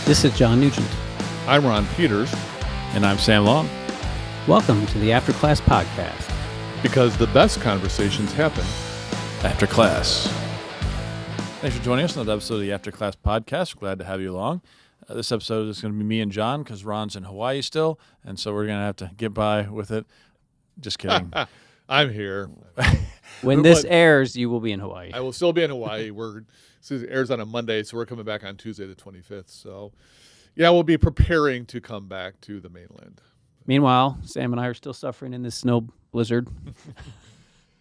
This is John Nugent. I'm Ron Peters. And I'm Sam Long. Welcome to the After Class Podcast. Because the best conversations happen after class. Thanks for joining us on another episode of the After Class Podcast. We're glad to have you along. This episode is going to be me and John because Ron's in Hawaii still, and so we're going to have to get by with it. Just kidding. I'm here. When this airs, you will be in Hawaii. I will still be in Hawaii. It airs on a Monday, so we're coming back on Tuesday the 25th. So, yeah, we'll be preparing to come back to the mainland. Meanwhile, Sam and I are still suffering in this snow blizzard.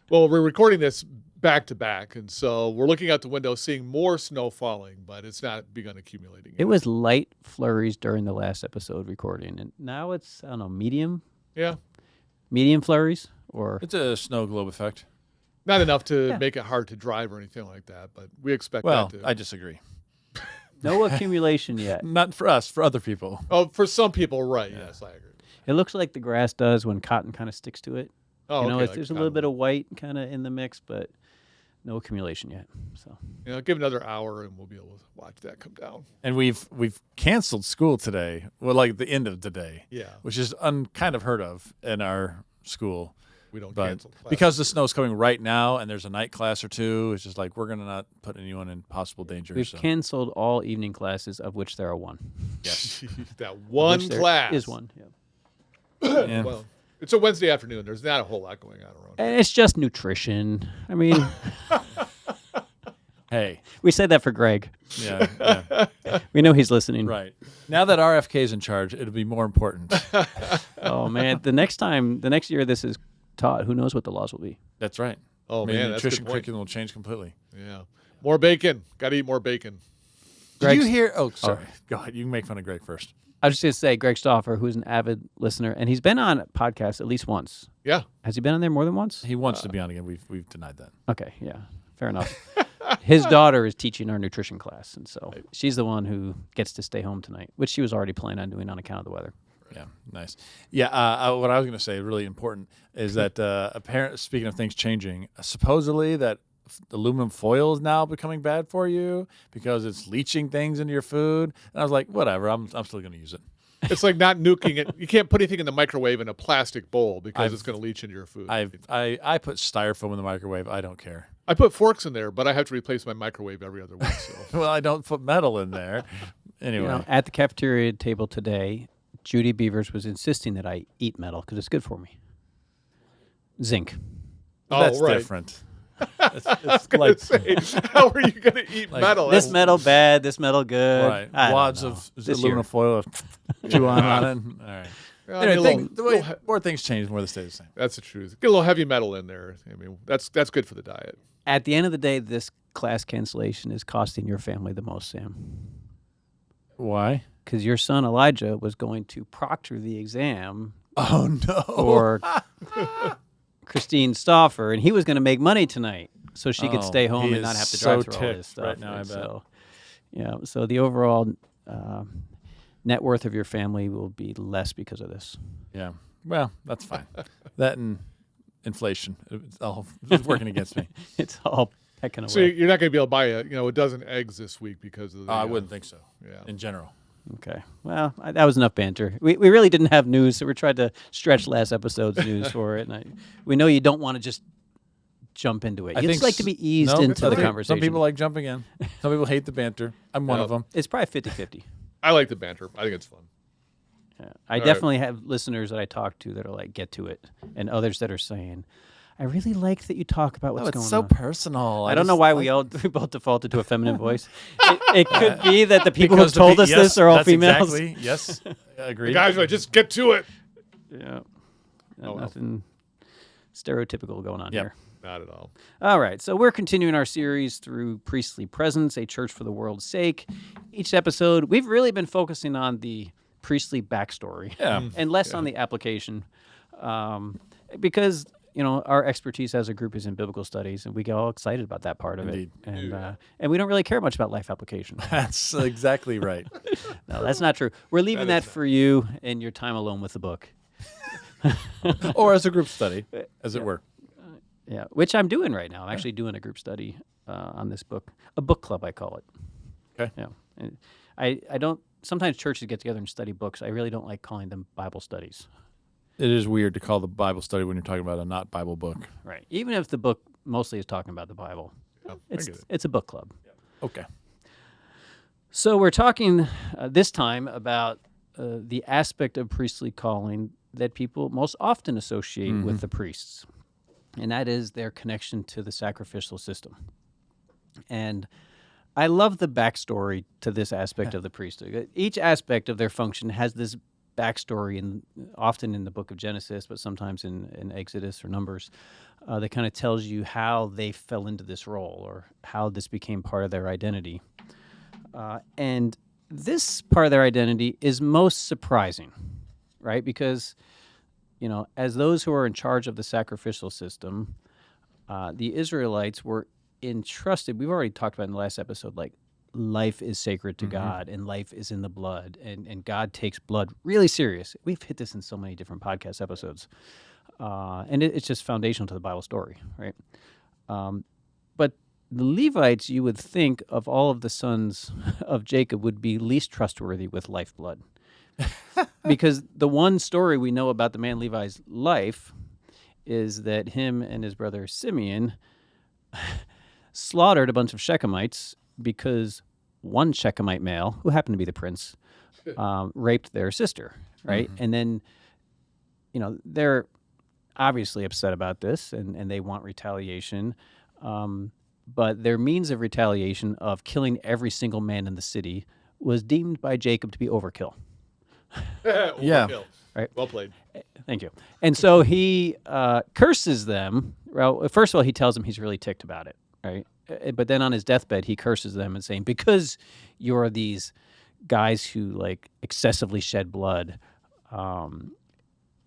Well, we're recording this back to back, and so we're looking out the window, seeing more snow falling, but it's not begun accumulating yet. It was light flurries during the last episode recording, and now it's, I don't know, medium? Yeah. Medium flurries? Or It's a snow globe effect. Not enough to make it hard to drive or anything like that, but we expect Well, that to. I disagree. no accumulation yet. Not for us, for other people. Oh, for some people, right. Yeah. Yes, I agree. It looks like the grass does when cotton kind of sticks to it. Oh, okay, like there's a little bit of white kind of in the mix, but no accumulation yet. So, give another hour and we'll be able to watch that come down. And we've canceled school today. Well, like the end of today. Yeah. Which is kind of heard of in our school. We don't But cancel classes. because the snow's coming right now and there's a night class or two, it's just like we're going to not put anyone in possible danger. we've so. canceled all evening classes, of which there are one. Yes. that one Which there class is one. Yeah. Yeah. Well, it's a Wednesday afternoon. There's not a whole lot going on around. And it's just nutrition. I mean, Hey. we said that for Greg. Yeah. We know he's listening. Right. Now that RFK is in charge, it'll be more important. Oh, man. The next year this is taught, who knows what the laws will be. That's right. Oh, Maybe man, the that's a good nutrition point. curriculum will change completely. Yeah. More bacon. Got to eat more bacon. Did Greg's- you hear? Oh, sorry. Go ahead. You can make fun of Greg first. I was just going to say, Greg Stauffer, who's an avid listener, and he's been on podcasts at least once. Yeah. Has he been on there more than once? He wants to be on again. We've denied that. Okay, yeah, fair enough. His daughter is teaching our nutrition class, and so she's the one who gets to stay home tonight, which she was already planning on doing on account of the weather. Yeah, nice. Yeah, what I was going to say, really important, is that apparently, speaking of things changing, supposedly that aluminum foil is now becoming bad for you because it's leaching things into your food. And I was like, whatever, I'm still going to use it. It's like not nuking it. You can't put anything in the microwave in a plastic bowl because it's going to leach into your food. I put styrofoam in the microwave. I don't care. I put forks in there, but I have to replace my microwave every other week. So. Well, I don't put metal in there. Anyway. At the cafeteria table today, Judy Beavers was insisting that I eat metal because it's good for me. Zinc. That's right. different. It's like, how are you going to eat metal? This metal bad, this metal good. Right. I don't Wads know. of This aluminum year. foil. Chew on it. All right. Anyway, more things change, more they stay the same. That's the truth. Get a little heavy metal in there. I mean, that's good for the diet. At the end of the day, this class cancellation is costing your family the most, Sam. Why? Because your son Elijah was going to proctor the exam Oh, no. for Christine Stauffer, and he was going to make money tonight so she could Oh, stay home he and not is have to so drive through all this ticked stuff. right now, I And bet. So, so the overall net worth of your family will be less because of this. Yeah. Well, that's fine. That and inflation. It's all it's working against me. It's all pecking away. So you're not going to be able to buy a dozen eggs this week because of the. I wouldn't think so. Yeah. In general. Okay. Well, that was enough banter. We really didn't have news, so we tried to stretch last episode's news for it. And we know you don't want to just jump into it. You just like to be eased into the conversation. Some people like jumping in. Some people hate the banter. I'm one of them. It's probably 50-50. I like the banter. I think it's fun. Yeah. I definitely have listeners that I talk to that are like, get to it, and others that are saying, I really like that you talk about what's going It's so on. personal. I don't know why we both defaulted to a feminine voice. It could be that the people who Because told us this are all that's females. Exactly. Yes. Agreed. The guys are like, just get to it. Yeah. well. Nothing stereotypical going on here. Not at all. All right, so we're continuing our series through Priestly Presence, a church for the world's sake. Each episode, we've really been focusing on the priestly backstory and less on the application because, our expertise as a group is in biblical studies, and we get all excited about that part of Indeed. it. And we don't really care much about life application. That's exactly right. No, that's not true. We're leaving that for you and your time alone with the book. Or as a group study, as it were. Yeah, which I'm doing right now. I'm actually doing a group study on this book, a book club, I call it. Okay. Yeah, and I don't sometimes churches get together and study books. I really don't like calling them Bible studies. It is weird to call the Bible study when you're talking about a not Bible book. Right. Even if the book mostly is talking about the Bible. Yeah, It's a book club. Okay. So we're talking this time about the aspect of priestly calling that people most often associate with the priests, and that is their connection to the sacrificial system. And I love the backstory to this aspect of the priesthood. Each aspect of their function has this backstory, often in the book of Genesis, but sometimes in Exodus or Numbers, that kind of tells you how they fell into this role or how this became part of their identity. And this part of their identity is most surprising, right? Because, as those who are in charge of the sacrificial system, the Israelites were entrusted. We've already talked about in the last episode, like, life is sacred to God and life is in the blood, and God takes blood really serious. We've hit this in so many different podcast episodes. And it's just foundational to the Bible story, right? But the Levites, you would think, of all of the sons of Jacob, would be least trustworthy with lifeblood. Because the one story we know about the man Levi's life is that him and his brother Simeon slaughtered a bunch of Shechemites because one Shechemite male, who happened to be the prince, raped their sister, right? And then, they're obviously upset about this, and they want retaliation. But their means of retaliation of killing every single man in the city was deemed by Jacob to be overkill. Overkill. Right. Well played. Thank you. And so he curses them. Well, first of all, he tells them he's really ticked about it, right? But then on his deathbed, he curses them and saying, because you're these guys who excessively shed blood,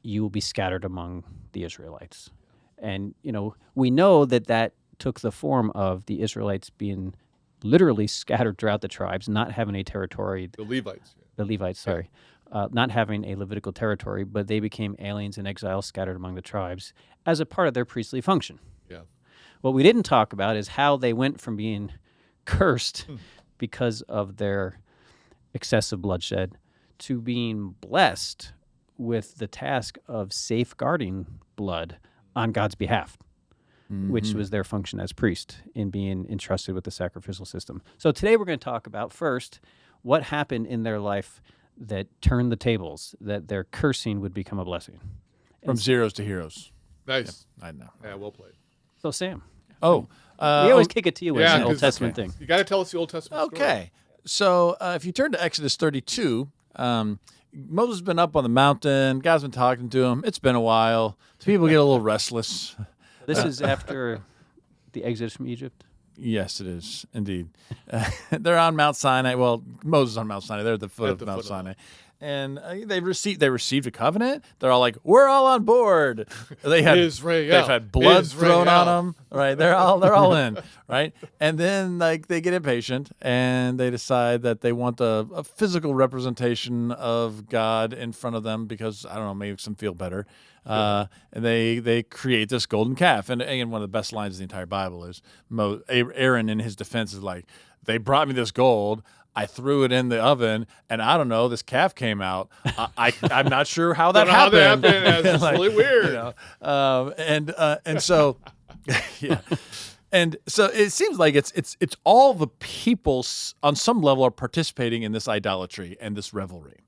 you will be scattered among the Israelites. And, we know that took the form of the Israelites being literally scattered throughout the tribes, not having a territory. The Levites. The Levites, sorry. Not having a Levitical territory, but they became aliens and exiles scattered among the tribes as a part of their priestly function. Yeah. What we didn't talk about is how they went from being cursed because of their excessive bloodshed to being blessed with the task of safeguarding blood on God's behalf, which was their function as priest in being entrusted with the sacrificial system. So today we're going to talk about first what happened in their life that turned the tables, that their cursing would become a blessing. From zeros to heroes. Nice. I know. Yeah, well played. So Sam. Oh. We always kick it to you with an Old Testament thing. You got to tell us the Old Testament story. Okay. So if you turn to Exodus 32, Moses has been up on the mountain. God's been talking to him. It's been a while. So people get a little restless. This is after the exodus from Egypt? Yes, it is, indeed. They're on Mount Sinai. Well, Moses is on Mount Sinai. They're at the foot of Mount Sinai. And they received a covenant. They're all like, we're all on board. They've had blood thrown on them. Right? They're all in. Right? And then they get impatient and they decide that they want a physical representation of God in front of them because, I don't know, maybe makes them feel better. And they create this golden calf. And one of the best lines in the entire Bible is Aaron in his defense is like, they brought me this gold. I threw it in the oven, and I don't know, this calf came out. I'm not sure how that happened. That's really weird. And so, yeah. And so it seems like it's all the people on some level are participating in this idolatry and this revelry.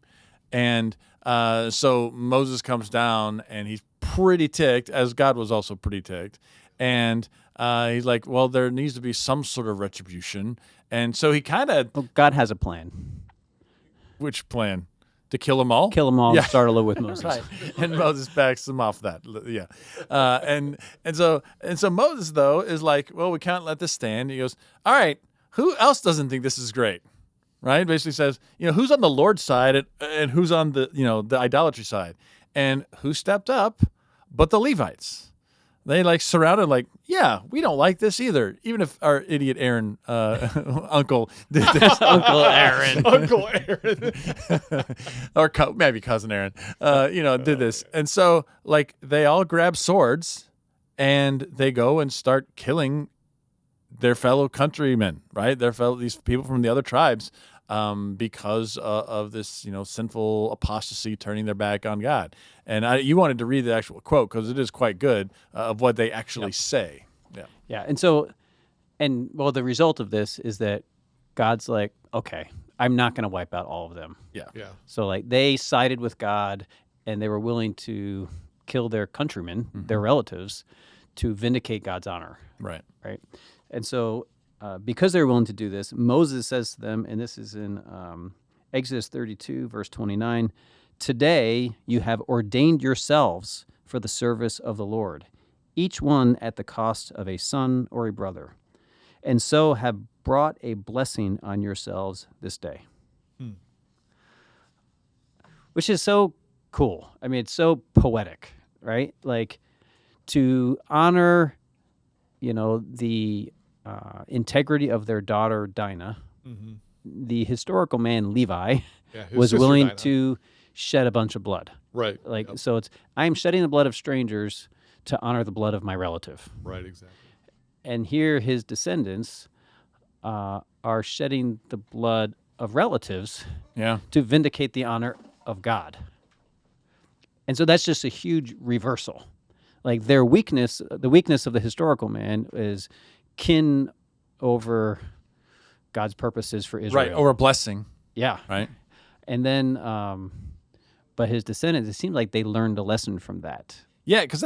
And so Moses comes down, and he's pretty ticked, as God was also pretty ticked. And he's like, well, there needs to be some sort of retribution. And so he kind of... Well, God has a plan. Which plan? To kill them all? Kill them all and start all over with Moses. Right. And Moses backs them off that. Yeah. And so Moses, though, is like, well, we can't let this stand. He goes, all right, who else doesn't think this is great? Right? Basically says, who's on the Lord's side and who's on the, the idolatry side? And who stepped up but the Levites? They surrounded yeah, we don't like this either. Even if our idiot Aaron uncle did this. Uncle Aaron. Uncle Aaron. Or maybe cousin Aaron, did this. And so they all grab swords and they go and start killing their fellow countrymen, right? These people from the other tribes. because of this, sinful apostasy, turning their back on God. And you wanted to read the actual quote because it is quite good of what they actually say. Yeah. Yeah. The result of this is that God's like, okay, I'm not going to wipe out all of them. Yeah. Yeah. So like they sided with God and they were willing to kill their countrymen, their relatives, to vindicate God's honor. Right. Right. And so because they're willing to do this, Moses says to them, and this is in Exodus 32, verse 29, "Today you have ordained yourselves for the service of the Lord, each one at the cost of a son or a brother, and so have brought a blessing on yourselves this day." Which is so cool. I mean, it's so poetic, right? Like to honor, the integrity of their daughter Dinah, the historical man Levi was willing Dinah. to shed a bunch of blood. Right. Like, Yep. so it's, I am shedding the blood of strangers to honor the blood of my relative. Right, exactly. And here his descendants are shedding the blood of relatives to vindicate the honor of God. And so that's just a huge reversal. Like their weakness, the weakness of the historical man is kin over God's purposes for Israel. Right, over a blessing. Yeah. Right. And then, but his descendants, it seemed like they learned a lesson from that. Yeah, because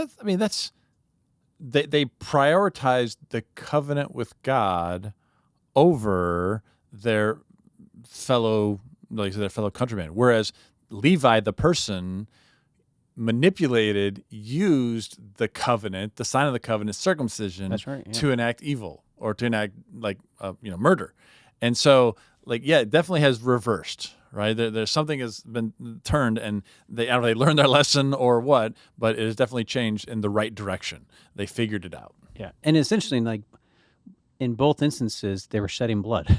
they prioritized the covenant with God over their fellow countrymen, whereas Levi, the person, used the covenant, the sign of the covenant, circumcision, That's right, yeah. to enact evil or to enact murder. And so it definitely has reversed, right? There's something has been turned, and they I don't know if they learned their lesson or what, but it has definitely changed in the right direction. They figured it out. Yeah. And it's interesting, like in both instances, they were shedding blood.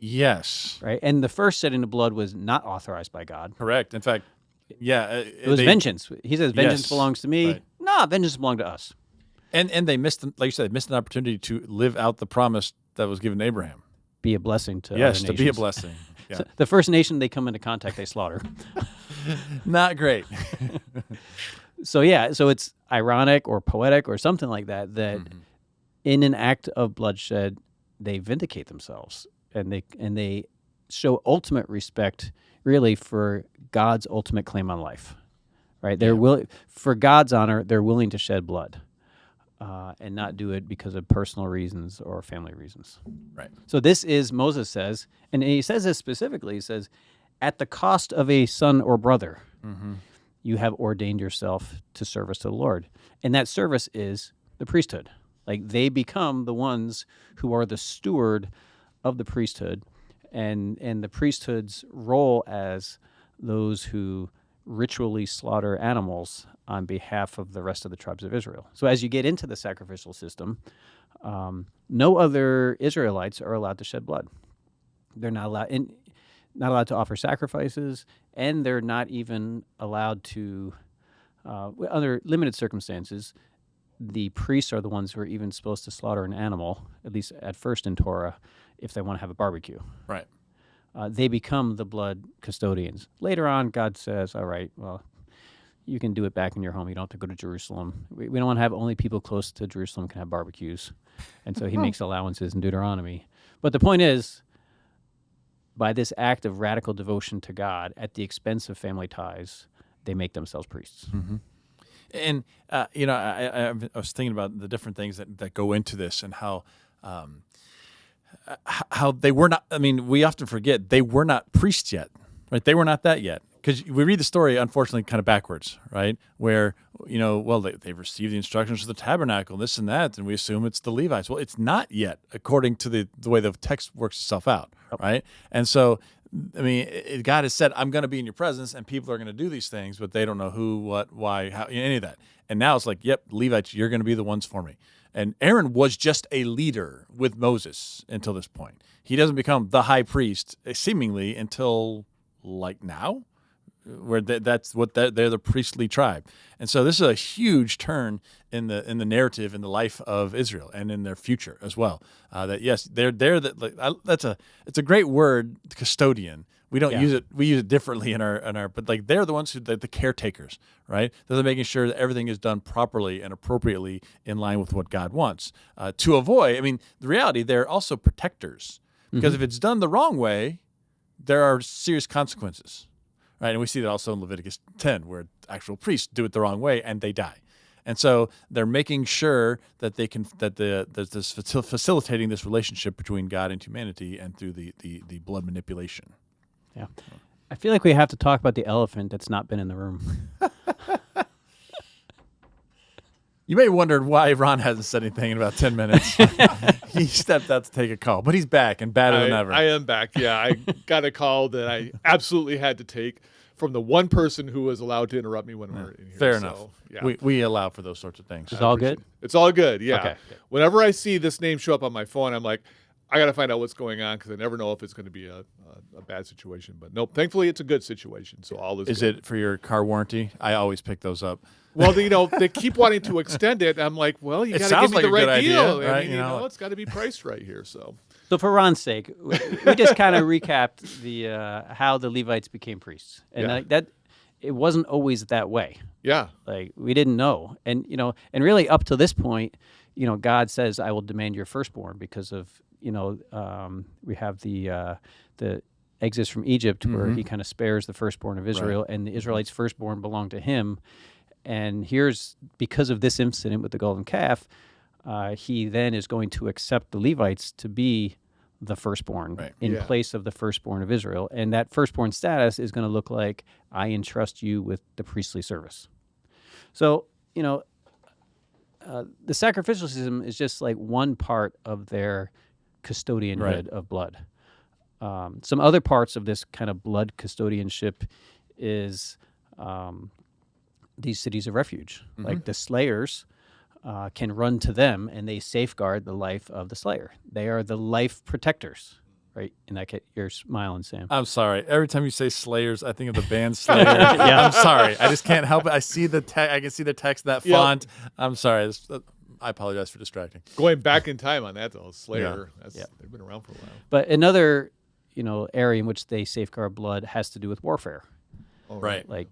Yes. Right. And the first shedding of blood was not authorized by God. Correct. In fact, it was vengeance. He says, vengeance belongs to me. Right. No, vengeance belongs to us. And they missed, like you said, they missed an opportunity to live out the promise that was given to Abraham. Be a blessing to other Yes, to nations. be a blessing. Yeah. So the first nation they come into contact, they slaughter. Not great. So it's ironic or poetic or something like that, in an act of bloodshed, they vindicate themselves and they show ultimate respect really for God's ultimate claim on life, right? They're willing, for God's honor, they're willing to shed blood and not do it because of personal reasons or family reasons. Right. So this is, Moses says, and he says this specifically, he says, at the cost of a son or brother, you have ordained yourself to service to the Lord. And that service is the priesthood. Like they become the ones who are the steward of the priesthood, and the priesthood's role as those who ritually slaughter animals on behalf of the rest of the tribes of Israel. So as you get into the sacrificial system, no other Israelites are allowed to shed blood. They're not allowed to offer sacrifices, and they're not even allowed to, under limited circumstances, the priests are the ones who are even supposed to slaughter an animal, at least at first in Torah, if they want to have a barbecue. Right. They become the blood custodians. Later on, God says, all right, well, you can do it back in your home. You don't have to go to Jerusalem. We don't want to have only people close to Jerusalem can have barbecues. And so he makes allowances in Deuteronomy. But the point is, by this act of radical devotion to God at the expense of family ties, they make themselves priests. Mm-hmm. And, I was thinking about the different things that go into this and how they were not, we often forget they were not priests yet, right? They were not that yet. Because we read the story, unfortunately, kind of backwards, right? Where, they've received the instructions for the tabernacle, this and that, and we assume it's the Levites. Well, it's not yet, according to the way the text works itself out, right? And so, God has said, I'm going to be in your presence, and people are going to do these things, but they don't know who, what, why, how, any of that. And now it's like, yep, Levites, you're going to be the ones for me. And Aaron was just a leader with Moses until this point. He doesn't become the high priest, seemingly, until like now. where that's what they're the priestly tribe. And so this is a huge turn in the narrative in the life of Israel and in their future as well. That yes, it's a great word, custodian. We don't use it. We use it differently in our but like they're the ones the caretakers, right? They're making sure that everything is done properly and appropriately in line with what God wants. To avoid, I mean, the reality, they're also protectors, because if it's done the wrong way, there are serious consequences, right? And we see that also in Leviticus 10, where actual priests do it the wrong way and they die. And so they're making sure that they can facilitating this relationship between God and humanity, and through the blood manipulation. Yeah. I feel like we have to talk about the elephant that's not been in the room. You may have wondered why Ron hasn't said anything in about 10 minutes. He stepped out to take a call, but he's back and badder than ever. I am back. Yeah, I got a call that I absolutely had to take from the one person who was allowed to interrupt me when we were in here. Fair enough. Yeah. We allow for those sorts of things. It's all good? It's all good, yeah. Okay. Whenever I see this name show up on my phone, I'm like, I got to find out what's going on, because I never know if it's going to be a bad situation. But nope, thankfully it's a good situation. So all is good. It for your car warranty? I always pick those up. Well, they keep wanting to extend it. I'm like, well, you got to give me the right deal. Idea, right? I mean, it's got to be priced right here. So for Ron's sake, we just kind of recapped the how the Levites became priests, and that it wasn't always that way. Yeah, like we didn't know, and and really up to this point, God says, "I will demand your firstborn," because of we have the Exodus from Egypt, where he kind of spares the firstborn of Israel, and the Israelites' firstborn belonged to him. And because of this incident with the golden calf, he then is going to accept the Levites to be the firstborn in place of the firstborn of Israel. And that firstborn status is going to look like, I entrust you with the priestly service. So, the sacrificial system is just like one part of their custodianhood of blood. Some other parts of this kind of blood custodianship is these cities of refuge. Like the slayers can run to them, and they safeguard the life of the slayer. They are the life protectors, right? In that case, you're smiling, Sam. I'm sorry. Every time you say slayers, I think of the band Slayer. I'm sorry. I just can't help it. I see the I can see the text, that font. I'm sorry. I apologize for distracting. Going back in time on that, though, Slayer, they've been around for a while. But another, area in which they safeguard blood has to do with warfare. Oh, right. Like,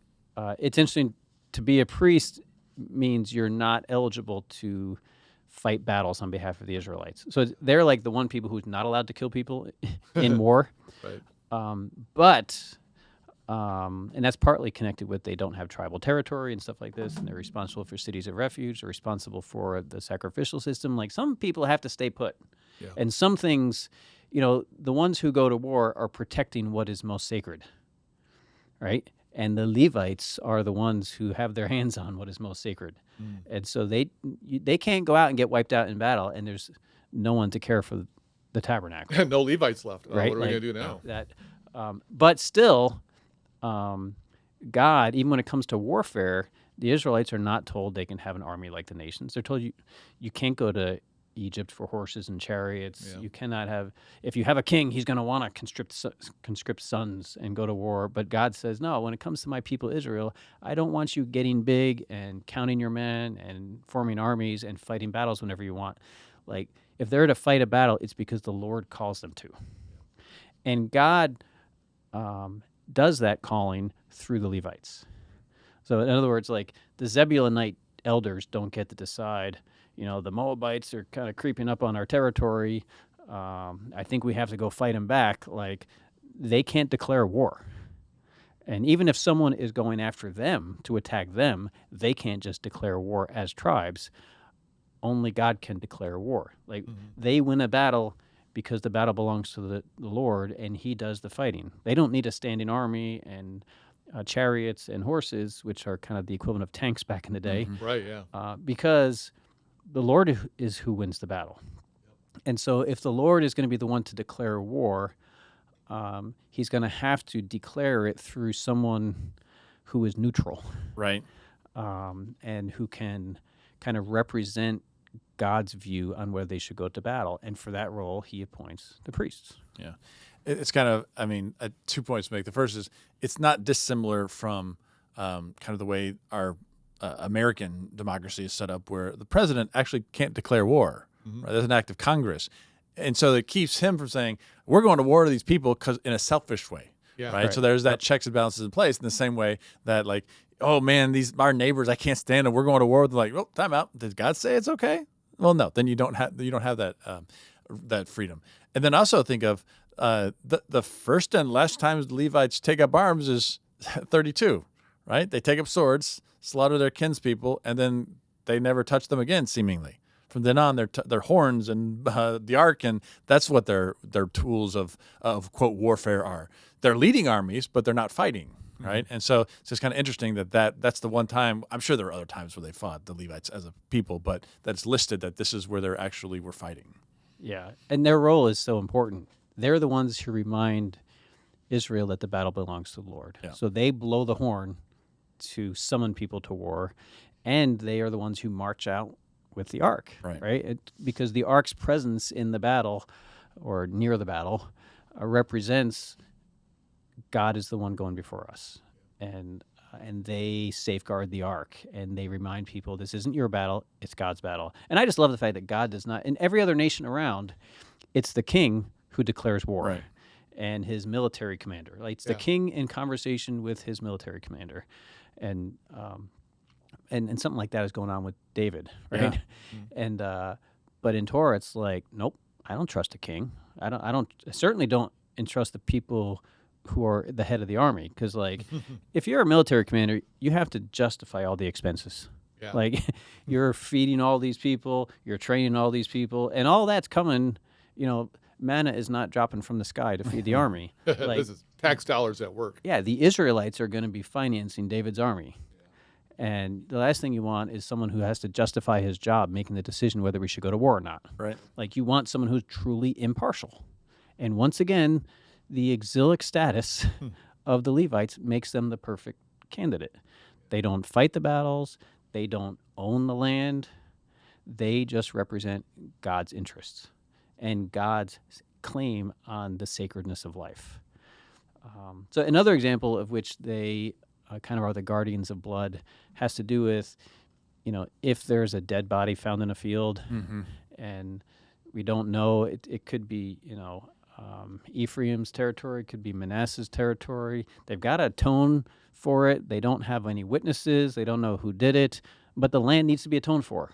it's interesting. To be a priest means you're not eligible to fight battles on behalf of the Israelites. So they're like the one people who's not allowed to kill people in war. Right. And that's partly connected with they don't have tribal territory and stuff like this, and they're responsible for cities of refuge. They're responsible for the sacrificial system. Like, some people have to stay put. Yeah. And some things, the ones who go to war are protecting what is most sacred, right? And the Levites are the ones who have their hands on what is most sacred. And so they can't go out and get wiped out in battle, and there's no one to care for the tabernacle. No Levites left. Right? What are we going to do now? But still, God, even when it comes to warfare, the Israelites are not told they can have an army like the nations. They're told you can't go to Egypt for horses and chariots. Yeah. You cannot have, if you have a king, he's going to want to conscript sons and go to war. But God says, no, when it comes to my people Israel, I don't want you getting big and counting your men and forming armies and fighting battles whenever you want. Like, if they're to fight a battle, it's because the Lord calls them to. And God does that calling through the Levites. So in other words, like, the Zebulunite elders don't get to decide, the Moabites are kind of creeping up on our territory. I think we have to go fight them back. Like, they can't declare war. And even if someone is going after them to attack them, they can't just declare war as tribes. Only God can declare war. Like, they win a battle because the battle belongs to the Lord, and he does the fighting. They don't need a standing army and chariots and horses, which are kind of the equivalent of tanks back in the day. Right, yeah. Because the Lord is who wins the battle. And so if the Lord is going to be the one to declare war, he's going to have to declare it through someone who is neutral. Right. And who can kind of represent God's view on whether they should go to battle. And for that role, he appoints the priests. Yeah. It's kind of, 2 points to make. The first is it's not dissimilar from kind of the way our American democracy is set up, where the president actually can't declare war. Right? There's an act of Congress. And so it keeps him from saying, we're going to war to these people because in a selfish way. Yeah, right? So there's that checks and balances in place in the same way that, like, oh, man, our neighbors, I can't stand them. We're going to war. They're like, oh, time out. Did God say it's okay? Well, no. Then you don't have that that freedom. And then also think of the first and last times the Levites take up arms is 32, right? They take up swords, slaughter their kinspeople, and then they never touch them again, seemingly. From then on, their horns and the ark, and that's what their tools of quote warfare are. They're leading armies, but they're not fighting, right? And so it's just kind of interesting that's the one time. I'm sure there are other times where they fought, the Levites as a people, but that's listed that this is where they're actually were fighting. Yeah, and their role is so important. They're the ones who remind Israel that the battle belongs to the Lord. Yeah. So they blow the horn to summon people to war, and they are the ones who march out with the ark, right? Because the ark's presence in the battle or near the battle represents God is the one going before us, and they safeguard the ark, and they remind people this isn't your battle, it's God's battle. And I just love the fact that God does not, in every other nation around, it's the king who declares war, and his military commander. Like it's the king in conversation with his military commander, and something like that is going on with David, right? Yeah. And but in Torah, it's like, nope, I don't trust a king. I certainly don't entrust the people who are the head of the army, because like, if you're a military commander, you have to justify all the expenses. Yeah. Like, you're feeding all these people, you're training all these people, and all that's coming. Manna is not dropping from the sky to feed the army. Like, this is tax dollars at work. Yeah, the Israelites are going to be financing David's army. And the last thing you want is someone who has to justify his job making the decision whether we should go to war or not. Right. Like, you want someone who's truly impartial. And once again, the exilic status of the Levites makes them the perfect candidate. They don't fight the battles. They don't own the land. They just represent God's interests and God's claim on the sacredness of life. So another example of which they kind of are the guardians of blood has to do with, if there's a dead body found in a field, and we don't know, it could be, Ephraim's territory, it could be Manasseh's territory. They've got to atone for it. They don't have any witnesses. They don't know who did it, but the land needs to be atoned for.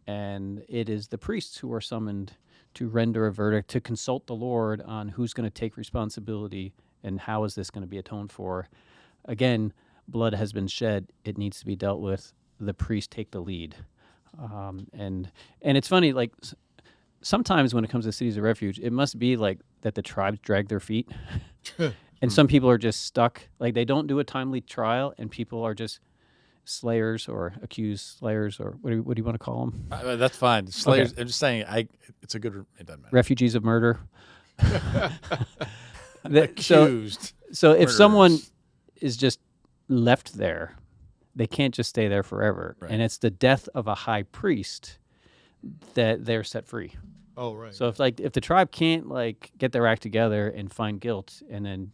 And it is the priests who are summoned to render a verdict, to consult the Lord on who's going to take responsibility and how is this going to be atoned for. Again, blood has been shed. It needs to be dealt with. The priests take the lead. And it's funny, like, sometimes when it comes to cities of refuge, it must be like that the tribes drag their feet. And some people are just stuck. Like, they don't do a timely trial, and people are just slayers or accused slayers, or what do you want to call them? That's fine. Slayers. Okay. I'm just saying, it's a good. It doesn't matter. Refugees of murder. Accused. So if someone is just left there, they can't just stay there forever. Right. And it's the death of a high priest that they're set free. Oh, right. So if the tribe can't get their act together and find guilt and then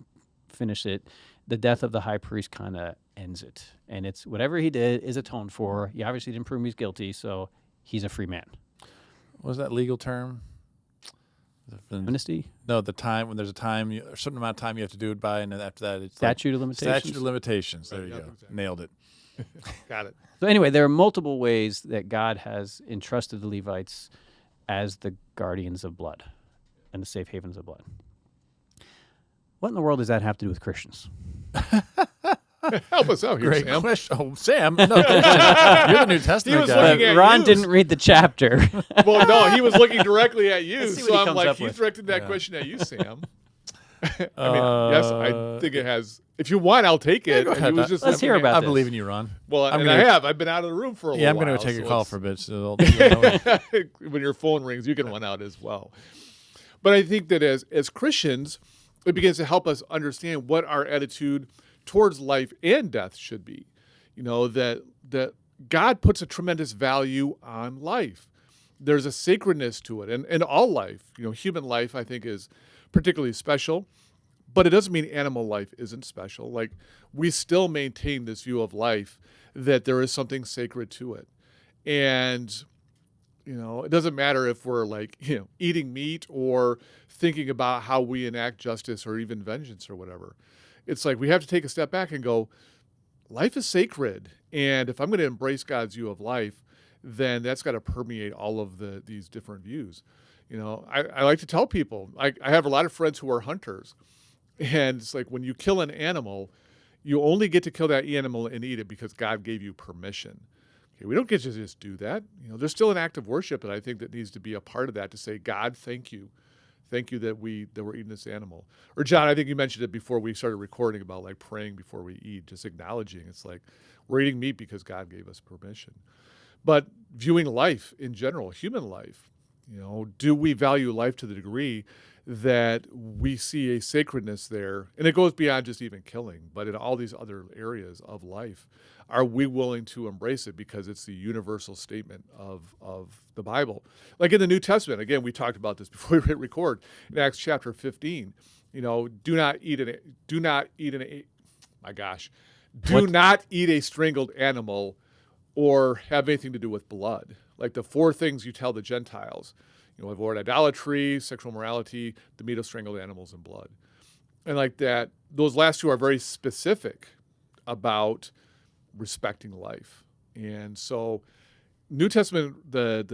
finish it, the death of the high priest kind of ends it. And it's whatever he did is atoned for. He obviously didn't prove he's guilty, so he's a free man. What was that legal term? Amnesty? No, the time when there's a certain amount of time you have to do it by, and then after that it's statute of limitations. Statute of limitations. There you go. Exactly. Nailed it. Got it. So anyway, there are multiple ways that God has entrusted the Levites as the guardians of blood and the safe havens of blood. What in the world does that have to do with Christians? Help us out here, Great Sam. question. Oh, Sam. No, you're the New Testament guy. Ron didn't read the chapter. Well, no, he was looking directly at you. So I'm like, he's directed that question at you, Sam. Yes, I think it has. If you want, I'll take it. Let's hear about I this. believe in you, Ron. Well, I have. I've been out of the room for a while. Yeah, I'm going to take a call for a bit. So when your phone rings, you can run out as well. But I think that as Christians, it begins to help us understand what our attitude towards life and death should be. That God puts a tremendous value on life. There's a sacredness to it, and all life. Human life, I think, is particularly special, but it doesn't mean animal life isn't special. Like, we still maintain this view of life that there is something sacred to it. And, it doesn't matter if we're like, eating meat or thinking about how we enact justice or even vengeance or whatever. It's like we have to take a step back and go, life is sacred. And if I'm going to embrace God's view of life, then that's got to permeate all of these different views. I like to tell people, I have a lot of friends who are hunters. And it's like, when you kill an animal, you only get to kill that animal and eat it because God gave you permission. Okay, we don't get to just do that. There's still an act of worship, and I think that needs to be a part of that, to say, God, thank you. Thank you that we're eating this animal. Or John, I think you mentioned it before we started recording about like praying before we eat, just acknowledging it's like we're eating meat because God gave us permission. But viewing life in general, human life, do we value life to the degree that we see a sacredness there? And it goes beyond just even killing, but in all these other areas of life, are we willing to embrace it because it's the universal statement of the Bible? Like in the New Testament, again, we talked about this before we hit record, in Acts chapter 15, do not eat a strangled animal or have anything to do with blood. Like the 4 things you tell the Gentiles, avoid idolatry, sexual morality, the meat of strangled animals, and blood. And like that, those last 2 are very specific about respecting life. And so New Testament, the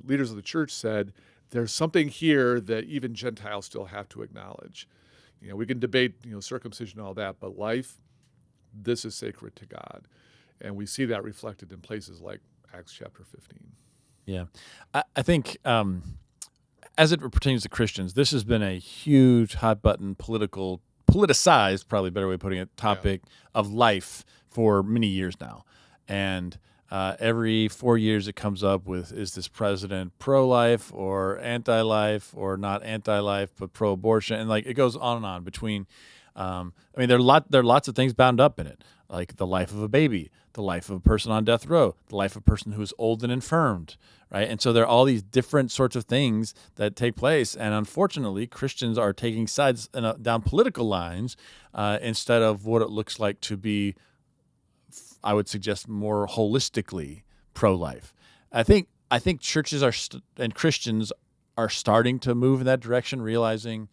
leaders of the church said, there's something here that even Gentiles still have to acknowledge. We can debate, circumcision and all that, but life, this is sacred to God. And we see that reflected in places like Acts chapter 15. Yeah. I think as it pertains to Christians, this has been a huge hot-button politicized, probably a better way of putting it, topic of life for many years now. And every 4 years it comes up with, is this president pro-life or anti-life, or not anti-life but pro-abortion? And like it goes on and on between. There are lots of things bound up in it, like the life of a baby, the life of a person on death row, the life of a person who is old and infirmed, right? And so there are all these different sorts of things that take place. And unfortunately, Christians are taking sides down political lines instead of what it looks like to be, I would suggest, more holistically pro-life. I think churches and Christians are starting to move in that direction, realizing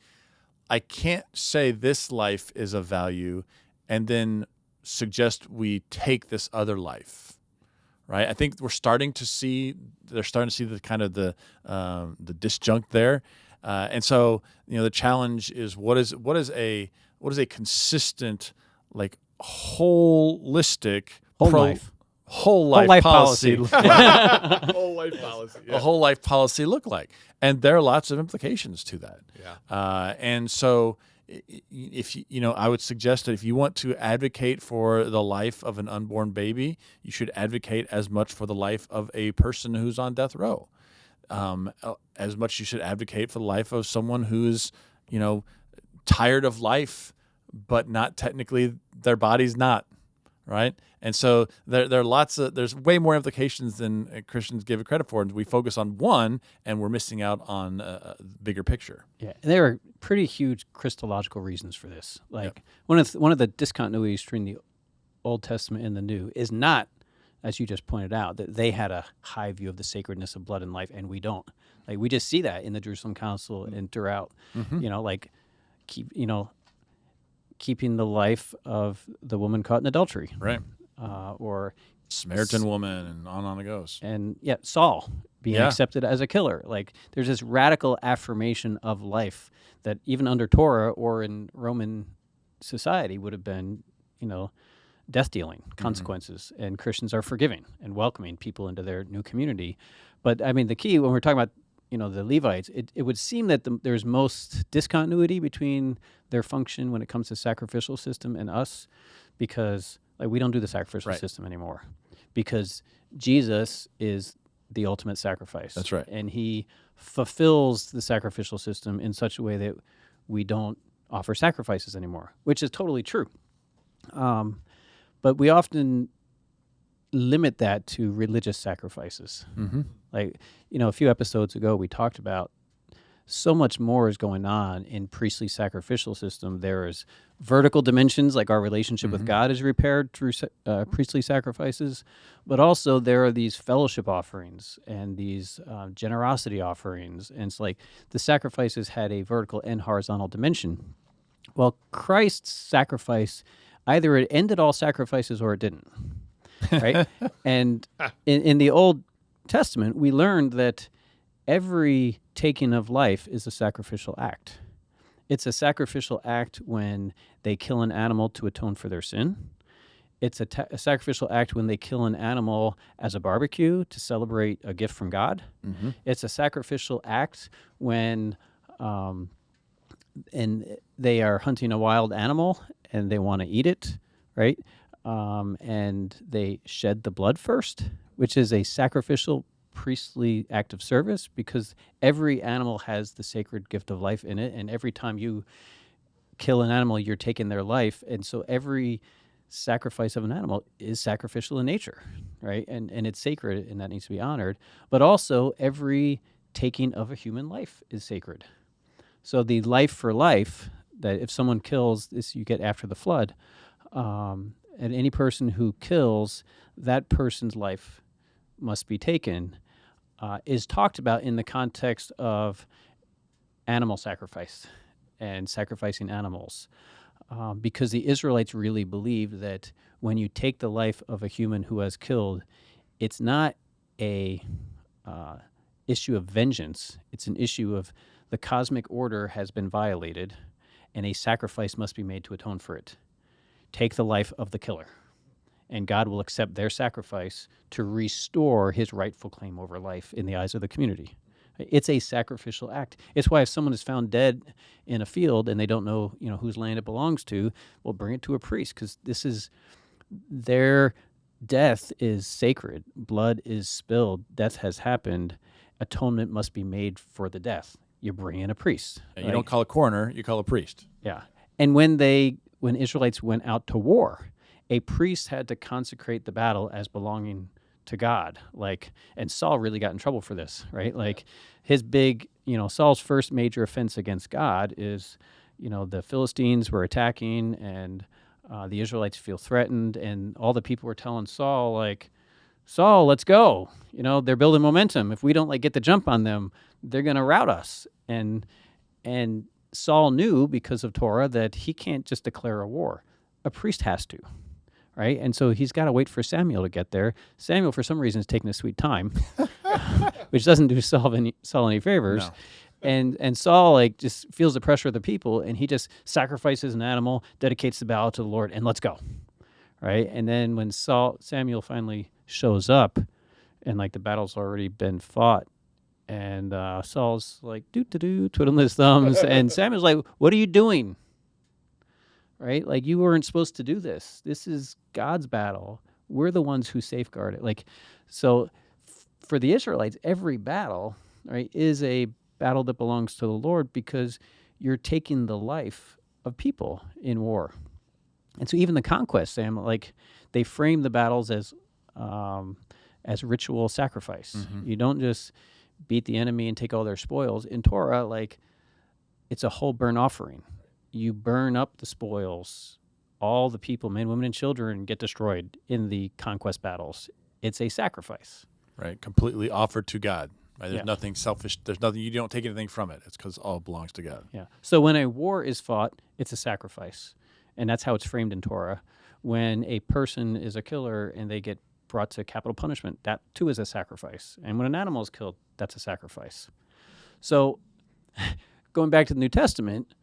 I can't say this life is of value and then suggest we take this other life, right? I think they're starting to see the kind of the disjunct there, and so the challenge is what is a consistent, like holistic whole life policy Whole life policy. Yeah. A whole life policy look like? And there are lots of implications to that. Yeah. And so if I would suggest that if you want to advocate for the life of an unborn baby, you should advocate as much for the life of a person who's on death row. As much you should advocate for the life of someone who's, tired of life, but not technically, their body's not, right? And so there's way more implications than Christians give it credit for. And we focus on one, and we're missing out on a bigger picture. Yeah, and there are pretty huge Christological reasons for this. Like one of the discontinuities between the Old Testament and the New is not, as you just pointed out, that they had a high view of the sacredness of blood and life, and we don't. Like we just see that in the Jerusalem Council and throughout. Keeping the life of the woman caught in adultery, right? Or Samaritan woman, and on it goes. And Saul being accepted as a killer. Like there's this radical affirmation of life that even under Torah or in Roman society would have been, death dealing consequences. Mm-hmm. And Christians are forgiving and welcoming people into their new community. But I mean, the key when we're talking about the Levites, it would seem that there's most discontinuity between their function when it comes to sacrificial system and us, because we don't do the sacrificial system anymore, because Jesus is the ultimate sacrifice. That's right. And he fulfills the sacrificial system in such a way that we don't offer sacrifices anymore, which is totally true. But we often limit that to religious sacrifices. Mm-hmm. A few episodes ago, we talked about so much more is going on in priestly sacrificial system. There is vertical dimensions, like our relationship with God is repaired through priestly sacrifices, but also there are these fellowship offerings and these generosity offerings. And it's like the sacrifices had a vertical and horizontal dimension. Well, Christ's sacrifice, either it ended all sacrifices or it didn't, right? And in the Old Testament, we learned that every taking of life is a sacrificial act. It's a sacrificial act when they kill an animal to atone for their sin. It's a sacrificial act when they kill an animal as a barbecue to celebrate a gift from God. It's a sacrificial act when and they are hunting a wild animal and they want to eat it, right? And they shed the blood first, which is a sacrificial priestly act of service, because every animal has the sacred gift of life in it, and every time you kill an animal, you're taking their life, and so every sacrifice of an animal is sacrificial in nature, right? And it's sacred, and that needs to be honored. But also, every taking of a human life is sacred. So the life for life, that if someone kills, this you get after the flood, and any person who kills, that person's life must be taken, is talked about in the context of animal sacrifice and sacrificing animals, because the Israelites really believed that when you take the life of a human who has killed, it's not a issue of vengeance. It's an issue of the cosmic order has been violated, and a sacrifice must be made to atone for it. Take the life of the killer, and God will accept their sacrifice to restore his rightful claim over life in the eyes of the community. It's a sacrificial act. It's why if someone is found dead in a field and they don't know, whose land it belongs to, well, bring it to a priest, because this is their death is sacred. Blood is spilled. Death has happened. Atonement must be made for the death. You bring in a priest. And you don't call a coroner, you call a priest. Yeah. And when Israelites went out to war, a priest had to consecrate the battle as belonging to God. And Saul really got in trouble for this, right? His big, Saul's first major offense against God is, the Philistines were attacking, and the Israelites feel threatened, and all the people were telling Saul, Saul, let's go. They're building momentum. If we don't get the jump on them, they're going to rout us. And Saul knew, because of Torah, that he can't just declare a war. A priest has to, right? And so he's got to wait for Samuel to get there. Samuel, for some reason, is taking his sweet time, which doesn't do Saul any favors. No. And Saul just feels the pressure of the people, and he just sacrifices an animal, dedicates the battle to the Lord, and let's go, right? And then when Samuel finally shows up, and the battle's already been fought, and Saul's twiddling his thumbs, and Samuel's like, "What are you doing?" Right? You weren't supposed to do this. This is God's battle. We're the ones who safeguard it. So for the Israelites, every battle, right, is a battle that belongs to the Lord, because you're taking the life of people in war. And so even the conquest, Sam, they frame the battles as ritual sacrifice. Mm-hmm. You don't just beat the enemy and take all their spoils. In Torah, it's a whole burnt offering. You burn up the spoils. All the people, men, women, and children, get destroyed in the conquest battles. It's a sacrifice. Right, completely offered to God. Right? There's nothing selfish. There's nothing, you don't take anything from it. It's because all belongs to God. Yeah. So when a war is fought, it's a sacrifice. And that's how it's framed in Torah. When a person is a killer and they get brought to capital punishment, that too is a sacrifice. And when an animal is killed, that's a sacrifice. So going back to the New Testament,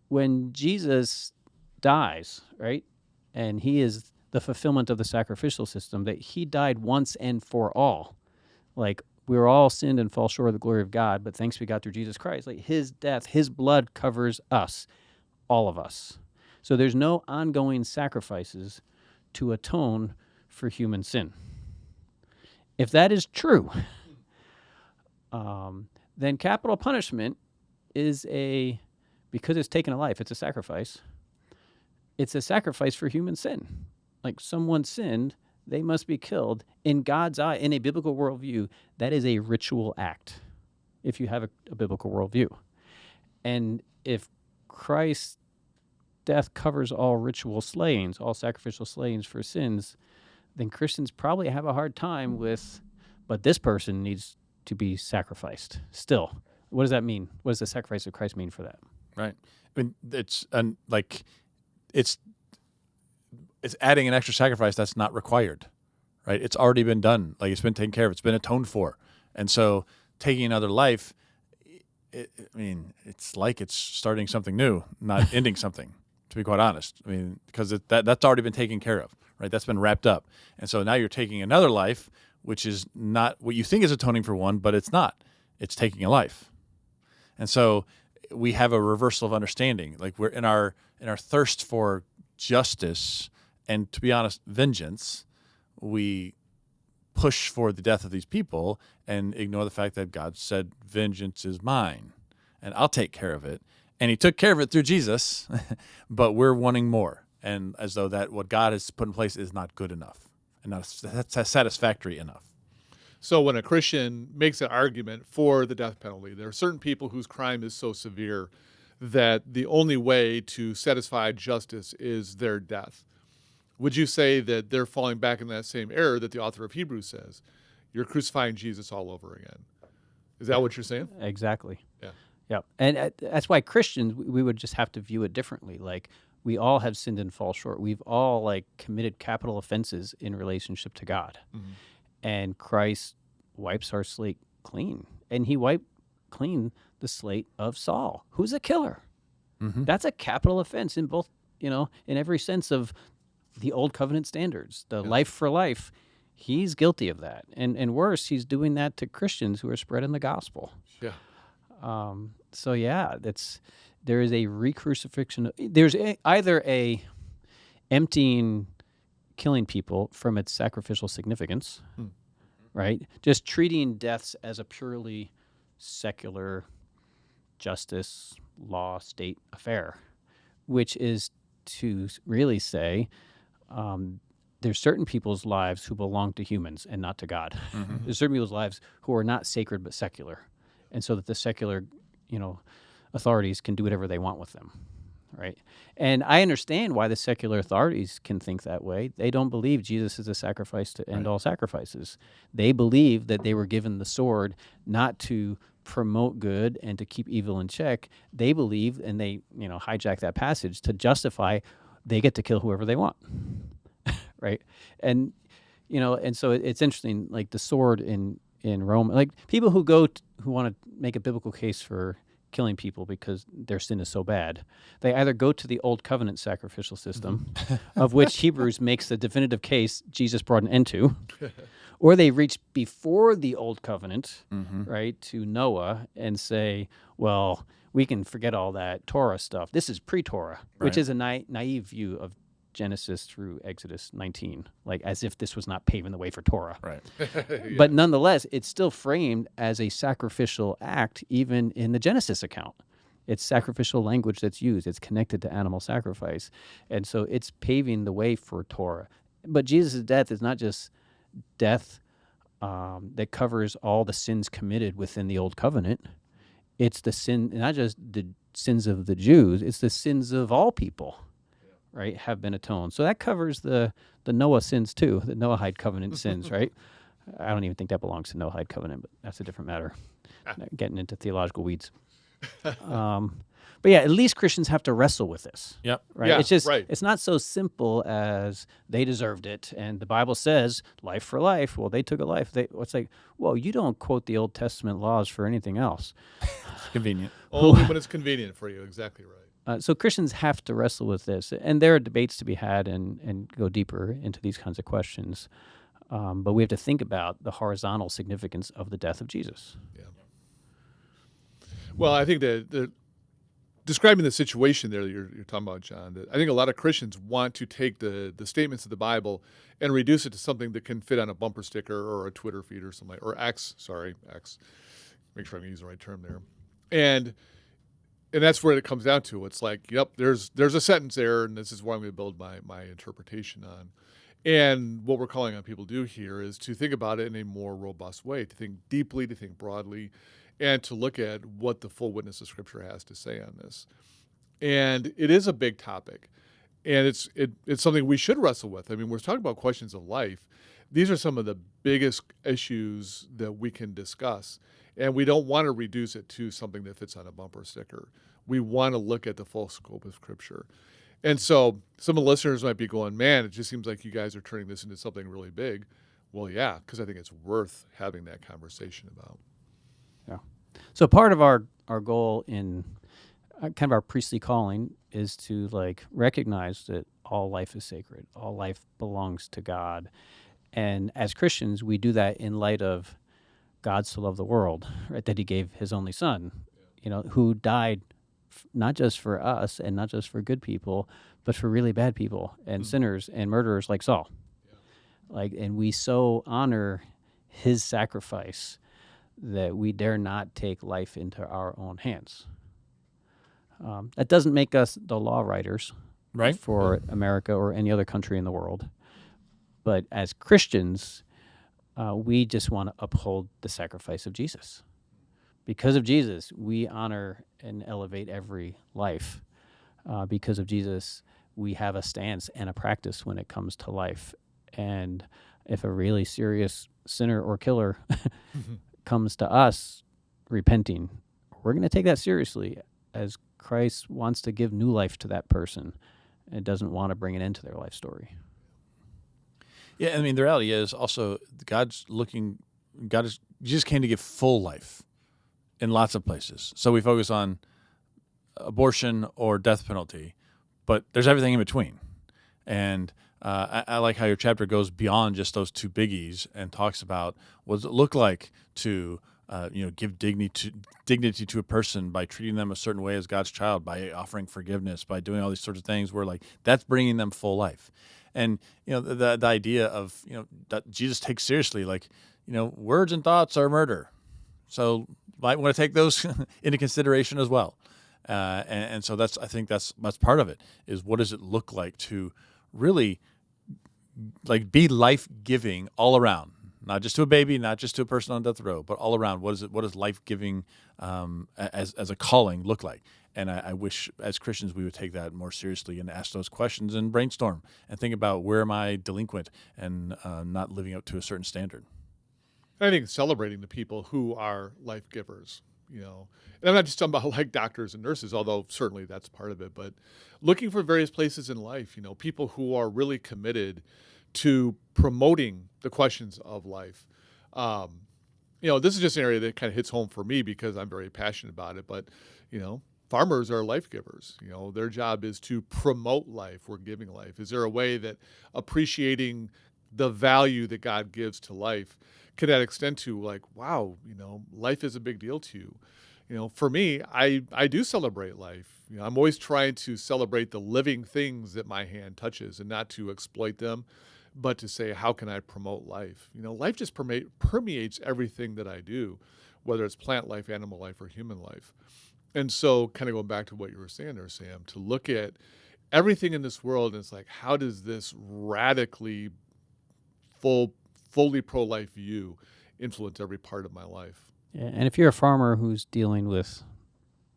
when Jesus dies, right, and he is the fulfillment of the sacrificial system, that he died once and for all. We were all sinned and fall short of the glory of God, but thanks be God through Jesus Christ. His death, his blood covers us, all of us. So there's no ongoing sacrifices to atone for human sin. If that is true, then capital punishment is because it's taken a life, it's a sacrifice. It's a sacrifice for human sin. Someone sinned, they must be killed. In God's eye, in a biblical worldview, that is a ritual act, if you have a biblical worldview. And if Christ's death covers all ritual slayings, all sacrificial slayings for sins, then Christians probably have a hard time with, but this person needs to be sacrificed still. What does that mean? What does the sacrifice of Christ mean for that? Right. I mean, it's adding an extra sacrifice that's not required, right? It's already been done. Like, it's been taken care of. It's been atoned for. And so taking another life, it's like it's starting something new, not ending something, to be quite honest. I mean, because that's already been taken care of, right? That's been wrapped up. And so now you're taking another life, which is not what you think is atoning for one, but it's not. It's taking a life. And so we have a reversal of understanding. Like, we're in our thirst for justice and, to be honest, vengeance, we push for the death of these people and ignore the fact that God said, vengeance is mine and I'll take care of it. And he took care of it through Jesus, but we're wanting more. And as though that what God has put in place is not good enough and not satisfactory enough. So when a Christian makes an argument for the death penalty, there are certain people whose crime is so severe that the only way to satisfy justice is their death. Would you say that they're falling back in that same error that the author of Hebrews says? You're crucifying Jesus all over again. Is that what you're saying? Exactly. Yeah. Yeah. And that's why Christians, we would just have to view it differently. Like, we all have sinned and fall short. We've all committed capital offenses in relationship to God. Mm-hmm. And Christ wipes our slate clean. And he wiped clean the slate of Saul, who's a killer. Mm-hmm. That's a capital offense in both, in every sense of the old covenant standards, the life for life. He's guilty of that. And worse, he's doing that to Christians who are spreading the gospel. Yeah. There is a re-crucifixion. There's either a emptying killing people from its sacrificial significance, right? Just treating deaths as a purely secular justice, law, state affair, which is to really say there's certain people's lives who belong to humans and not to God. Mm-hmm. There's certain people's lives who are not sacred but secular, and so that the secular, authorities can do whatever they want with them, right? And I understand why the secular authorities can think that way. They don't believe Jesus is a sacrifice to end all sacrifices. They believe that they were given the sword not to promote good and to keep evil in check. They believe, and they hijack that passage to justify they get to kill whoever they want, right? And and so it's interesting, like the sword in Rome, like people who want to make a biblical case for killing people because their sin is so bad, they either go to the old covenant sacrificial system, of which Hebrews makes the definitive case Jesus brought an end to, or they reach before the old covenant, right, to Noah and say, well, we can forget all that Torah stuff. This is pre-Torah, which is a naive view of Genesis through Exodus 19, like as if this was not paving the way for Torah. Right. But nonetheless, it's still framed as a sacrificial act, even in the Genesis account. It's sacrificial language that's used. It's connected to animal sacrifice. And so it's paving the way for Torah. But Jesus' death is not just death that covers all the sins committed within the Old Covenant. It's the sin, not just the sins of the Jews, it's the sins of all people. Right, have been atoned. So that covers the Noah sins too, the Noahide covenant sins, right? I don't even think that belongs to Noahide covenant, but that's a different matter. Getting into theological weeds. But yeah, at least Christians have to wrestle with this. Yep. Right. Yeah, it's just right. It's not so simple as they deserved it, and the Bible says life for life. Well, they took a life. It's like, well, you don't quote the Old Testament laws for anything else. It's convenient. Only when it's convenient for you. Exactly right. So Christians have to wrestle with this, and there are debates to be had and go deeper into these kinds of questions. But we have to think about the horizontal significance of the death of Jesus. Yeah. Well, I think that describing the situation there that you're talking about, John, that I think a lot of Christians want to take the statements of the Bible and reduce it to something that can fit on a bumper sticker or a Twitter feed or something, or X. Make sure I'm using the right term there. And that's where it comes down to. It's like, yep, there's a sentence there, and this is what I'm going to build my interpretation on. And what we're calling on people to do here is to think about it in a more robust way, to think deeply, to think broadly, and to look at what the full witness of Scripture has to say on this. And it is a big topic, and it's something we should wrestle with. I mean, we're talking about questions of life. These are some of the biggest issues that we can discuss, and we don't want to reduce it to something that fits on a bumper sticker. We want to look at the full scope of Scripture. And so some of the listeners might be going, man, it just seems like you guys are turning this into something really big. Well, yeah, because I think it's worth having that conversation about. Yeah. So part of our goal in kind of our priestly calling is to recognize that all life is sacred. All life belongs to God. And as Christians, we do that in light of God so loved the world, right? That he gave his only son, who died not just for us and not just for good people, but for really bad people and sinners and murderers like Saul. And we so honor his sacrifice that we dare not take life into our own hands. That doesn't make us the law writers, right, for America or any other country in the world. But as Christians, we just want to uphold the sacrifice of Jesus. Because of Jesus, we honor and elevate every life. Because of Jesus, we have a stance and a practice when it comes to life. And if a really serious sinner or killer comes to us repenting, we're going to take that seriously, as Christ wants to give new life to that person and doesn't want to bring it into their life story. Yeah, I mean, the reality is also Jesus came to give full life in lots of places. So we focus on abortion or death penalty, but there's everything in between. And I like how your chapter goes beyond just those two biggies and talks about what does it look like to give dignity to a person by treating them a certain way as God's child, by offering forgiveness, by doing all these sorts of things where that's bringing them full life. And the idea of that Jesus takes seriously, words and thoughts are murder, so might want to take those into consideration as well. And so I think that's part of it, is what does it look like to really be life-giving all around, not just to a baby, not just to a person on death row, but all around. What does life-giving as a calling look like? And I wish as Christians we would take that more seriously and ask those questions and brainstorm and think about, where am I delinquent and not living up to a certain standard. I think celebrating the people who are life givers, and I'm not just talking about doctors and nurses, although certainly that's part of it, but looking for various places in life, people who are really committed to promoting the questions of life. This is just an area that kind of hits home for me because I'm very passionate about it, but, farmers are life givers. Their job is to promote life or giving life. Is there a way that appreciating the value that God gives to life can that extend to wow, life is a big deal to you? For me, I do celebrate life. I'm always trying to celebrate the living things that my hand touches and not to exploit them, but to say, how can I promote life? Life just permeates everything that I do, whether it's plant life, animal life, or human life. And so kind of going back to what you were saying there, Sam, to look at everything in this world, and it's how does this radically fully pro-life view influence every part of my life? Yeah, and if you're a farmer who's dealing with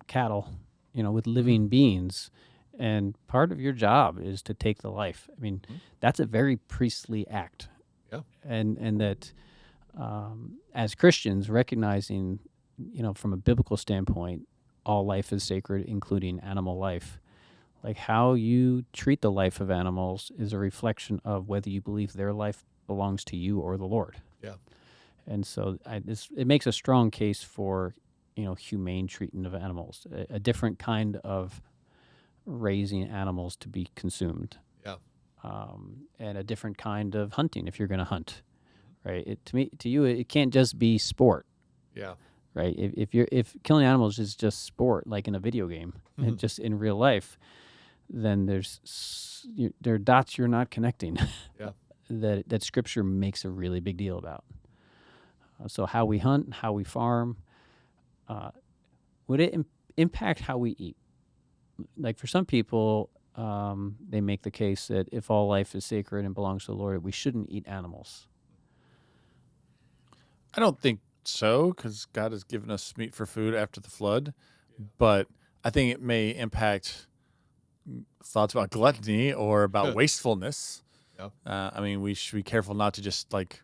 cattle, with living beings, and part of your job is to take the life, I mean, that's a very priestly act. Yeah. And that as Christians, recognizing, from a biblical standpoint, all life is sacred, including animal life. How you treat the life of animals is a reflection of whether you believe their life belongs to you or the Lord. Yeah. And so it makes a strong case for, humane treatment of animals, a different kind of raising animals to be consumed. Yeah. And a different kind of hunting if you're going to hunt, right? To you, it can't just be sport. Yeah. Right. If killing animals is just sport, like in a video game, and just in real life, then there are dots you're not connecting. Yeah. that Scripture makes a really big deal about. So how we hunt, how we farm, would it impact how we eat? For some people, they make the case that if all life is sacred and belongs to the Lord, we shouldn't eat animals. I don't think so, because God has given us meat for food after the flood, but I think it may impact thoughts about gluttony or about wastefulness. I mean, we should be careful not to just like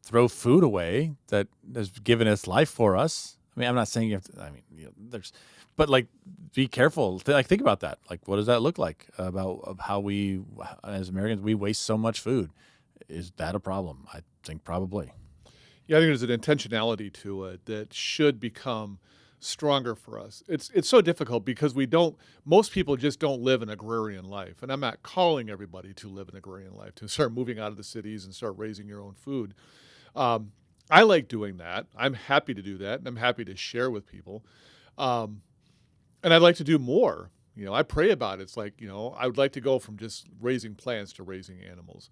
throw food away that has given us life for us. I mean, I'm not saying you have to, I mean, but like, be careful. Think about that. Like, what does that look like about how we, as Americans, we waste so much food? Is that a problem? I think probably. Yeah, I think there's an intentionality to it that should become stronger for us. It's so difficult because most people just don't live an agrarian life. And I'm not calling everybody to live an agrarian life, to start moving out of the cities and start raising your own food. I like doing that. I'm happy to do that, and I'm happy to share with people. And I'd like to do more. I pray about it. It's like, I would like to go from just raising plants to raising animals.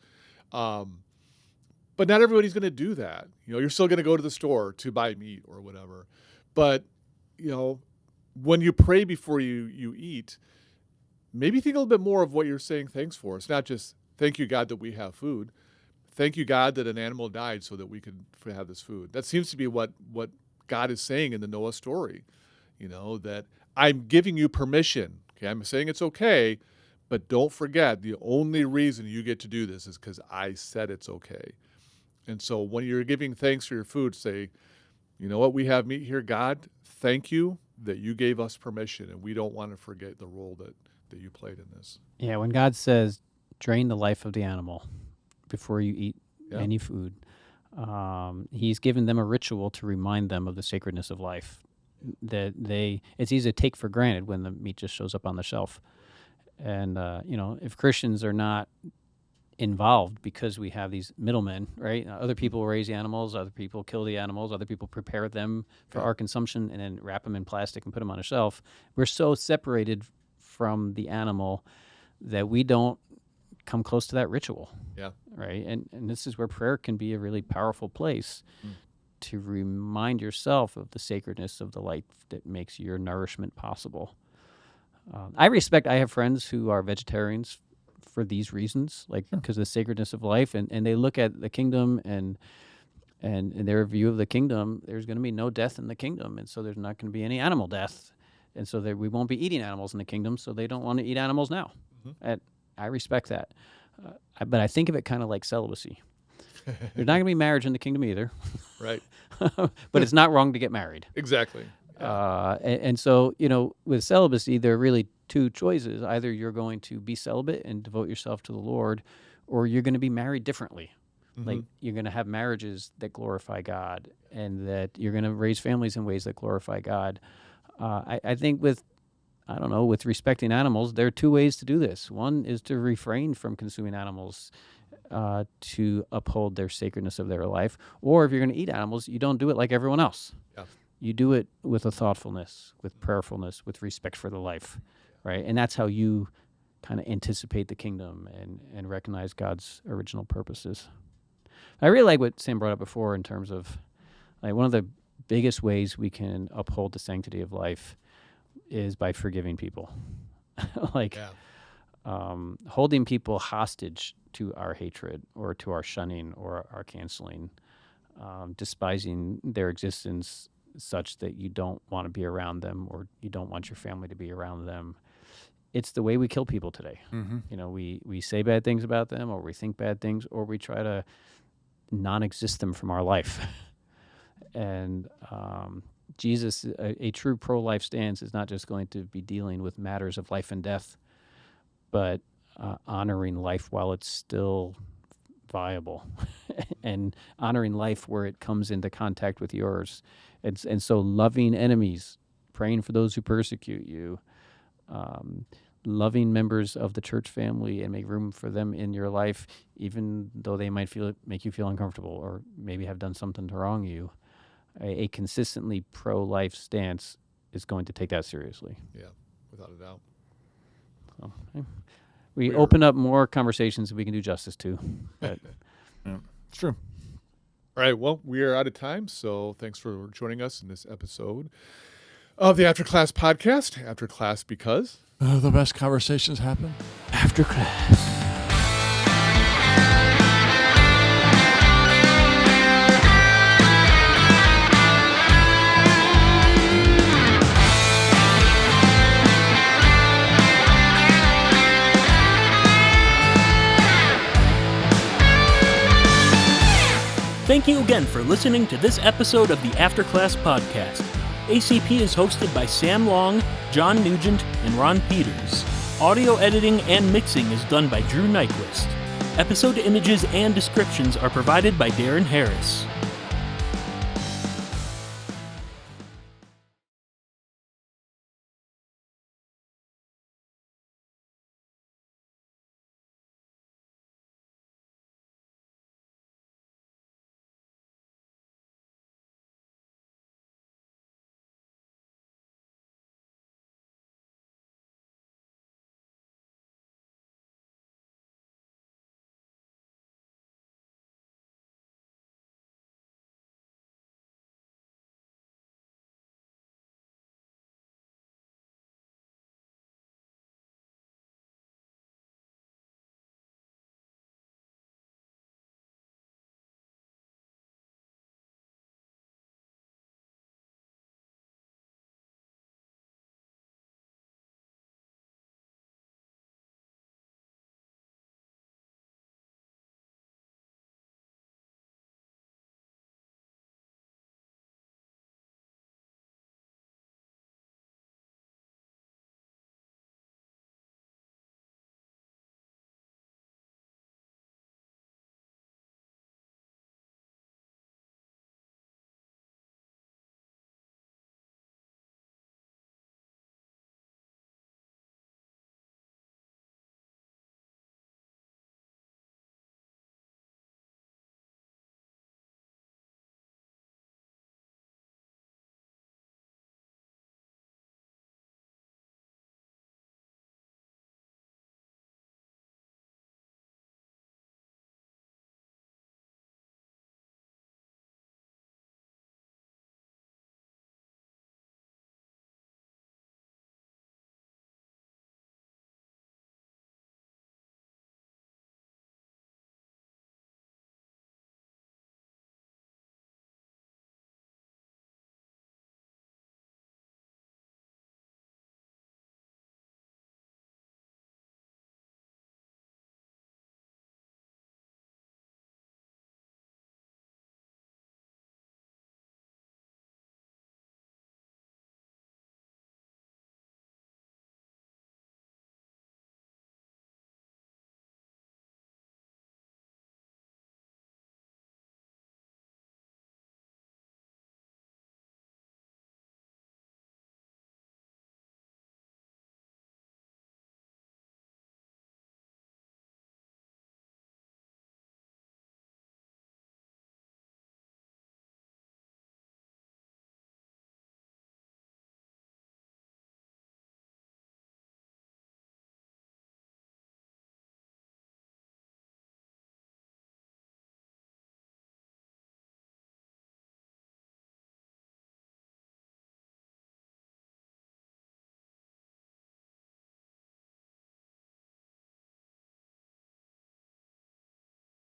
But not everybody's going to do that. You're still going to go to the store to buy meat or whatever. But, when you pray before you eat, maybe think a little bit more of what you're saying thanks for. It's not just, thank you, God, that we have food. Thank you, God, that an animal died so that we could have this food. That seems to be what God is saying in the Noah story, that I'm giving you permission. Okay, I'm saying it's okay, but don't forget the only reason you get to do this is because I said it's okay. And so when you're giving thanks for your food, say, you know what, we have meat here. God, thank you that you gave us permission, and we don't want to forget the role that you played in this. Yeah, when God says, drain the life of the animal before you eat any food, he's given them a ritual to remind them of the sacredness of life. That it's easy to take for granted when the meat just shows up on the shelf. And, if Christians are not involved because we have these middlemen, right? Other people raise the animals, other people kill the animals, other people prepare them for our consumption and then wrap them in plastic and put them on a shelf. We're so separated from the animal that we don't come close to that ritual. Yeah. Right? And this is where prayer can be a really powerful place to remind yourself of the sacredness of the life that makes your nourishment possible. I have friends who are vegetarians for these reasons, because of the sacredness of life, and they look at the kingdom and in their view of the kingdom, there's going to be no death in the kingdom, and so there's not going to be any animal death, and so we won't be eating animals in the kingdom, so they don't want to eat animals now. And I respect that, but I think of it kind of like celibacy. There's not going to be marriage in the kingdom either, right? But it's not wrong to get married. Exactly. And so, with celibacy, there are really two choices. Either you're going to be celibate and devote yourself to the Lord, or you're going to be married differently. Like, you're going to have marriages that glorify God, and that you're going to raise families in ways that glorify God. I think with respecting animals, there are two ways to do this. One is to refrain from consuming animals to uphold their sacredness of their life. Or if you're going to eat animals, you don't do it like everyone else. Yeah. You do it with a thoughtfulness, with prayerfulness, with respect for the life, right? And that's how you kind of anticipate the kingdom and recognize God's original purposes. I really like what Sam brought up before in terms of one of the biggest ways we can uphold the sanctity of life is by forgiving people. Holding people hostage to our hatred or to our shunning or our canceling, despising their existence such that you don't want to be around them or you don't want your family to be around them. It's the way we kill people today. We say bad things about them, or we think bad things, or we try to non-exist them from our life. And Jesus, a true pro-life stance is not just going to be dealing with matters of life and death, but honoring life while it's still viable and honoring life where it comes into contact with yours. And so loving enemies, praying for those who persecute you, loving members of the church family and make room for them in your life, even though they might make you feel uncomfortable or maybe have done something to wrong you. A consistently pro-life stance is going to take that seriously. Yeah, without a doubt. So, we open up more conversations that we can do justice to. But it's true. All right, well, we are out of time, so thanks for joining us in this episode of the After Class podcast. After Class because the best conversations happen after class. Thank you again for listening to this episode of the Afterclass Podcast. ACP is hosted by Sam Long, John Nugent, and Ron Peters. Audio editing and mixing is done by Drew Nyquist. Episode images and descriptions are provided by Darren Harris.